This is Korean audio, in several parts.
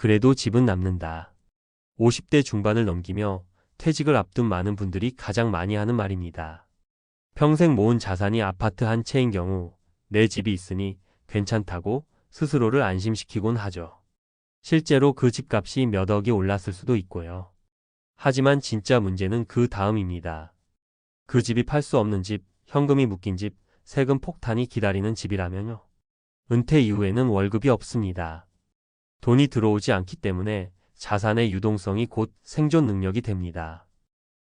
그래도 집은 남는다. 50대 중반을 넘기며 퇴직을 앞둔 많은 분들이 가장 많이 하는 말입니다. 평생 모은 자산이 아파트 한 채인 경우 내 집이 있으니 괜찮다고 스스로를 안심시키곤 하죠. 실제로 그 집값이 몇 억이 올랐을 수도 있고요. 하지만 진짜 문제는 그 다음입니다. 그 집이 팔 수 없는 집, 현금이 묶인 집, 세금 폭탄이 기다리는 집이라면요. 은퇴 이후에는 월급이 없습니다. 돈이 들어오지 않기 때문에 자산의 유동성이 곧 생존 능력이 됩니다.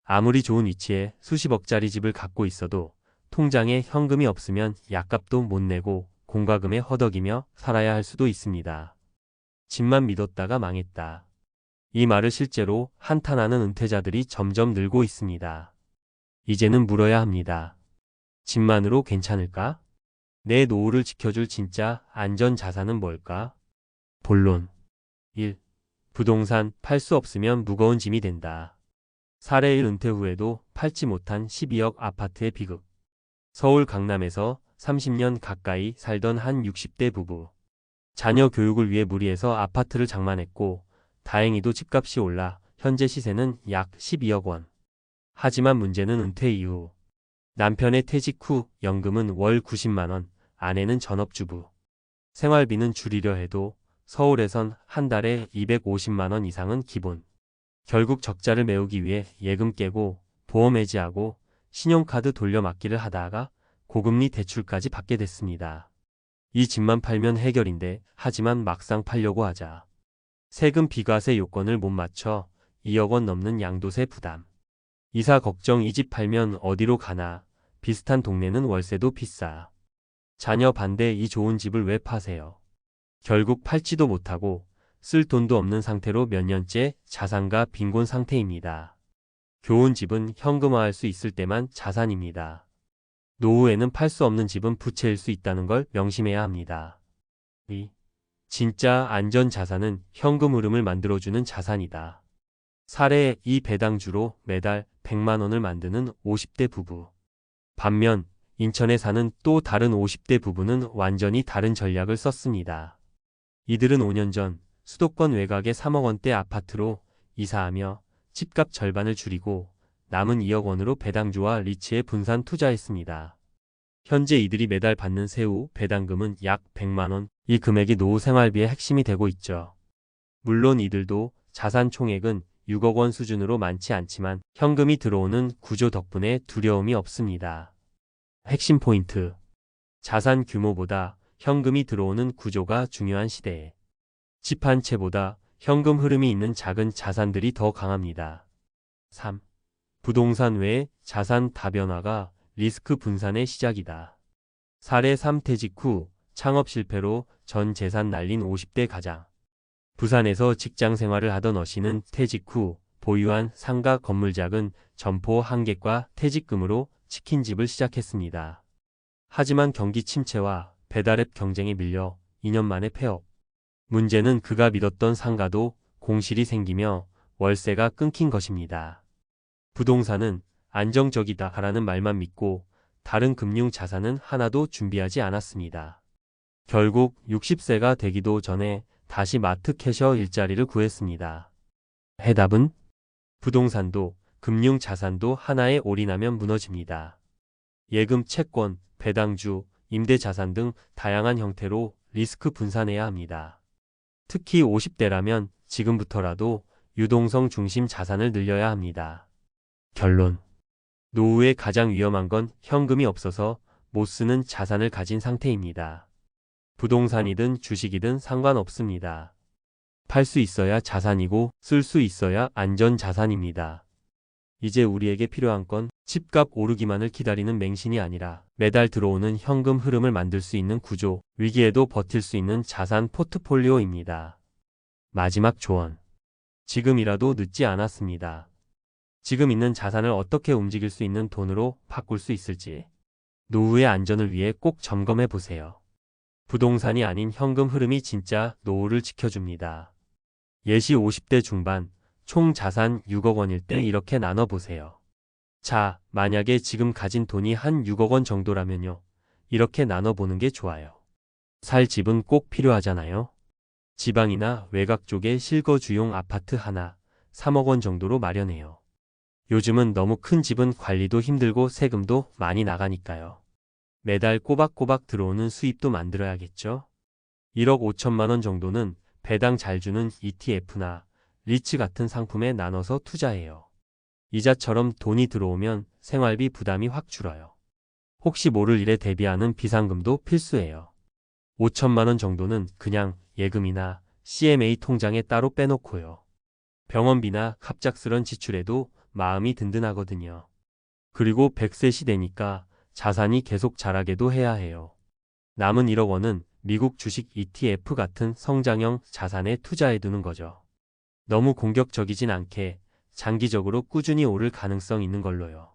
아무리 좋은 위치에 수십억짜리 집을 갖고 있어도 통장에 현금이 없으면 약값도 못 내고 공과금에 허덕이며 살아야 할 수도 있습니다. 집만 믿었다가 망했다. 이 말을 실제로 한탄하는 은퇴자들이 점점 늘고 있습니다. 이제는 물어야 합니다. 집만으로 괜찮을까? 내 노후를 지켜줄 진짜 안전 자산은 뭘까? 본론 1. 부동산 팔 수 없으면 무거운 짐이 된다. 사례 1 은퇴 후에도 팔지 못한 12억 아파트의 비극. 서울 강남에서 30년 가까이 살던 한 60대 부부. 자녀 교육을 위해 무리해서 아파트를 장만했고 다행히도 집값이 올라 현재 시세는 약 12억 원. 하지만 문제는 은퇴 이후. 남편의 퇴직 후 연금은 월 90만 원, 아내는 전업주부. 생활비는 줄이려 해도 서울에선 한 달에 250만 원 이상은 기본. 결국 적자를 메우기 위해 예금 깨고 보험 해지하고 신용카드 돌려막기를 하다가 고금리 대출까지 받게 됐습니다. 이 집만 팔면 해결인데 하지만 막상 팔려고 하자. 세금 비과세 요건을 못 맞춰 2억 원 넘는 양도세 부담. 이사 걱정 이 집 팔면 어디로 가나 비슷한 동네는 월세도 비싸. 자녀 반대 이 좋은 집을 왜 파세요? 결국 팔지도 못하고 쓸 돈도 없는 상태로 몇 년째 자산가 빈곤 상태입니다. 좋은 집은 현금화할 수 있을 때만 자산입니다. 노후에는 팔 수 없는 집은 부채일 수 있다는 걸 명심해야 합니다. 2. 진짜 안전 자산은 현금 흐름을 만들어주는 자산이다. 사례 이 배당주로 매달 100만 원을 만드는 50대 부부. 반면 인천에 사는 또 다른 50대 부부는 완전히 다른 전략을 썼습니다. 이들은 5년 전 수도권 외곽의 3억 원대 아파트로 이사하며 집값 절반을 줄이고 남은 2억 원으로 배당주와 리츠에 분산 투자했습니다. 현재 이들이 매달 받는 세후 배당금은 약 100만 원. 이 금액이 노후 생활비의 핵심이 되고 있죠. 물론 이들도 자산 총액은 6억 원 수준으로 많지 않지만 현금이 들어오는 구조 덕분에 두려움이 없습니다. 핵심 포인트. 자산 규모보다 현금이 들어오는 구조가 중요한 시대에 집 한 채보다 현금 흐름이 있는 작은 자산들이 더 강합니다. 3. 부동산 외에 자산 다변화가 리스크 분산의 시작이다. 사례 3 퇴직 후 창업 실패로 전 재산 날린 50대 가장. 부산에서 직장 생활을 하던 어씨는 퇴직 후 보유한 상가 건물작은 점포 1개과 퇴직금으로 치킨집을 시작했습니다. 하지만 경기 침체와 배달앱 경쟁에 밀려 2년 만에 폐업. 문제는 그가 믿었던 상가도 공실이 생기며 월세가 끊긴 것입니다. 부동산은 안정적이다라는 말만 믿고 다른 금융 자산은 하나도 준비하지 않았습니다. 결국 60세가 되기도 전에 다시 마트 캐셔 일자리를 구했습니다. 해답은? 부동산도 금융 자산도 하나에 올인하면 무너집니다. 예금, 채권, 배당주, 임대자산 등 다양한 형태로 리스크 분산해야 합니다. 특히 50대라면 지금부터라도 유동성 중심 자산을 늘려야 합니다. 결론. 노후에 가장 위험한 건 현금이 없어서 못 쓰는 자산을 가진 상태입니다. 부동산이든 주식이든 상관없습니다. 팔 수 있어야 자산이고 쓸 수 있어야 안전 자산입니다. 이제 우리에게 필요한 건 집값 오르기만을 기다리는 맹신이 아니라 매달 들어오는 현금 흐름을 만들 수 있는 구조, 위기에도 버틸 수 있는 자산 포트폴리오입니다. 마지막 조언. 지금이라도 늦지 않았습니다. 지금 있는 자산을 어떻게 움직일 수 있는 돈으로 바꿀 수 있을지 노후의 안전을 위해 꼭 점검해 보세요. 부동산이 아닌 현금 흐름이 진짜 노후를 지켜줍니다. 예시 50대 중반, 총 자산 6억 원일 때 이렇게 나눠보세요. 자, 만약에 지금 가진 돈이 한 6억 원 정도라면요. 이렇게 나눠보는 게 좋아요. 살 집은 꼭 필요하잖아요. 지방이나 외곽 쪽에 실거주용 아파트 하나 3억 원 정도로 마련해요. 요즘은 너무 큰 집은 관리도 힘들고 세금도 많이 나가니까요. 매달 꼬박꼬박 들어오는 수입도 만들어야겠죠? 1억 5천만 원 정도는 배당 잘 주는 ETF나 리츠 같은 상품에 나눠서 투자해요. 이자처럼 돈이 들어오면 생활비 부담이 확 줄어요. 혹시 모를 일에 대비하는 비상금도 필수예요. 5천만 원 정도는 그냥 예금이나 CMA 통장에 따로 빼놓고요. 병원비나 갑작스런 지출에도 마음이 든든하거든요. 그리고 100세 시대니까 자산이 계속 자라게도 해야 해요. 남은 1억 원은 미국 주식 ETF 같은 성장형 자산에 투자해두는 거죠. 너무 공격적이진 않게 장기적으로 꾸준히 오를 가능성 있는 걸로요.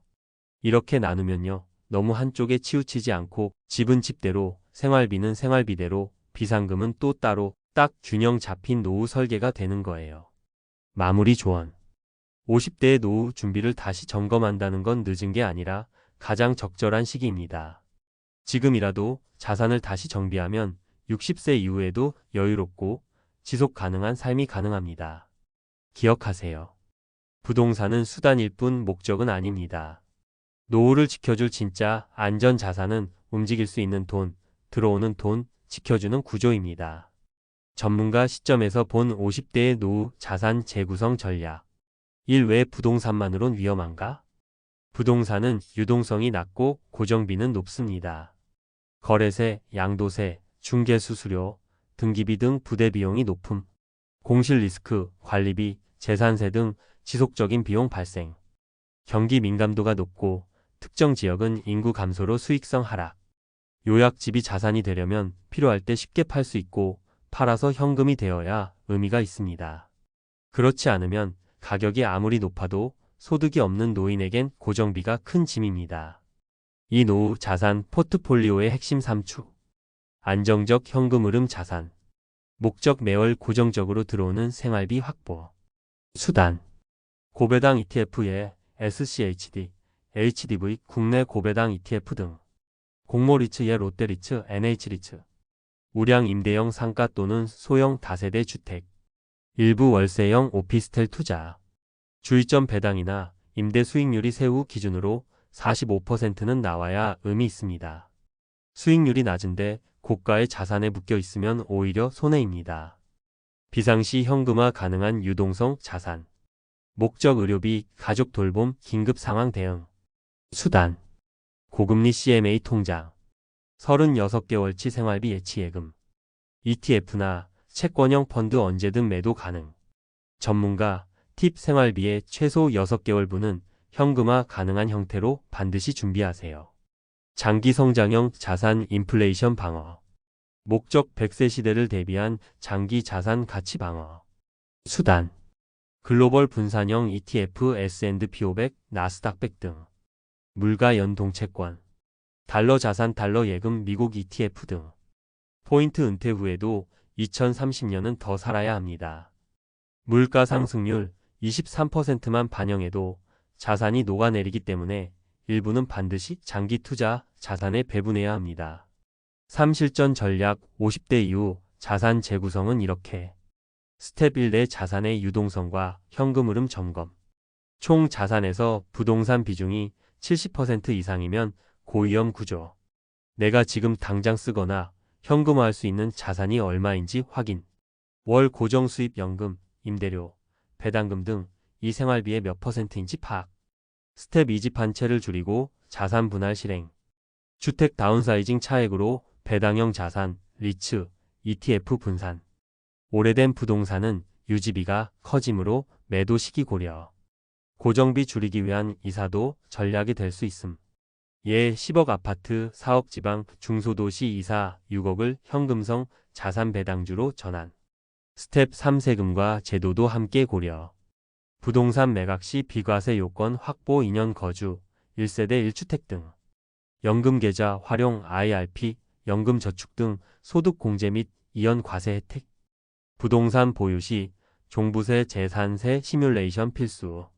이렇게 나누면요. 너무 한쪽에 치우치지 않고 집은 집대로, 생활비는 생활비대로, 비상금은 또 따로 딱 균형 잡힌 노후 설계가 되는 거예요. 마무리 조언. 50대의 노후 준비를 다시 점검한다는 건 늦은 게 아니라 가장 적절한 시기입니다. 지금이라도 자산을 다시 정비하면 60세 이후에도 여유롭고 지속 가능한 삶이 가능합니다. 기억하세요. 부동산은 수단일 뿐 목적은 아닙니다. 노후를 지켜줄 진짜 안전 자산은 움직일 수 있는 돈, 들어오는 돈, 지켜주는 구조입니다. 전문가 시점에서 본 50대의 노후 자산 재구성 전략. 1. 왜 부동산만으론 위험한가? 부동산은 유동성이 낮고 고정비는 높습니다. 거래세, 양도세, 중개수수료, 등기비 등 부대 비용이 높음. 공실 리스크, 관리비, 재산세 등 지속적인 비용 발생. 경기 민감도가 높고 특정 지역은 인구 감소로 수익성 하락. 요약집이 자산이 되려면 필요할 때 쉽게 팔 수 있고 팔아서 현금이 되어야 의미가 있습니다. 그렇지 않으면 가격이 아무리 높아도 소득이 없는 노인에겐 고정비가 큰 짐입니다. 이 노후 자산 포트폴리오의 핵심 3축. 안정적 현금 흐름 자산. 목적 매월 고정적으로 들어오는 생활비 확보. 수단. 고배당 ETF에 SCHD, HDV, 국내 고배당 ETF 등. 공모리츠에 롯데리츠, NH리츠. 우량 임대형 상가 또는 소형 다세대 주택. 일부 월세형 오피스텔 투자. 주의점 배당이나 임대 수익률이 세후 기준으로 45%는 나와야 의미 있습니다. 수익률이 낮은데 고가의 자산에 묶여 있으면 오히려 손해입니다. 비상시 현금화 가능한 유동성 자산. 목적 의료비, 가족 돌봄, 긴급 상황 대응. 수단. 고금리 CMA 통장. 36개월치 생활비 예치 예금. ETF나 채권형 펀드 언제든 매도 가능. 전문가, 팁 생활비의 최소 6개월분은 현금화 가능한 형태로 반드시 준비하세요. 장기 성장형 자산 인플레이션 방어. 목적 100세 시대를 대비한 장기 자산 가치 방어. 수단. 글로벌 분산형 ETF S&P 500, 나스닥 100 등. 물가 연동 채권. 달러 자산 달러 예금 미국 ETF 등. 포인트 은퇴 후에도 2030년은 더 살아야 합니다. 물가 상승률 23%만 반영해도 자산이 녹아내리기 때문에 일부는 반드시 장기 투자 자산에 배분해야 합니다. 3실전 전략 50대 이후 자산 재구성은 이렇게. 스텝 1 내 자산의 유동성과 현금 흐름 점검. 총 자산에서 부동산 비중이 70% 이상이면 고위험 구조. 내가 지금 당장 쓰거나 현금화할 수 있는 자산이 얼마인지 확인. 월 고정 수입 연금, 임대료, 배당금 등 이 생활비의 몇 %인지 파악. 스텝 2 집 한 채를 줄이고 자산 분할 실행. 주택 다운사이징 차액으로 배당형 자산, 리츠, ETF 분산. 오래된 부동산은 유지비가 커지므로 매도 시기 고려. 고정비 줄이기 위한 이사도 전략이 될 수 있음. 예 10억 아파트, 4억 지방, 중소도시 이사 6억을 현금성 자산 배당주로 전환. 스텝 3 세금과 제도도 함께 고려. 부동산 매각 시 비과세 요건 확보 2년 거주, 1세대 1주택 등. 연금계좌 활용 IRP, 연금저축 등 소득 공제 및 이연 과세 혜택. 부동산 보유 시 종부세 재산세 시뮬레이션 필수.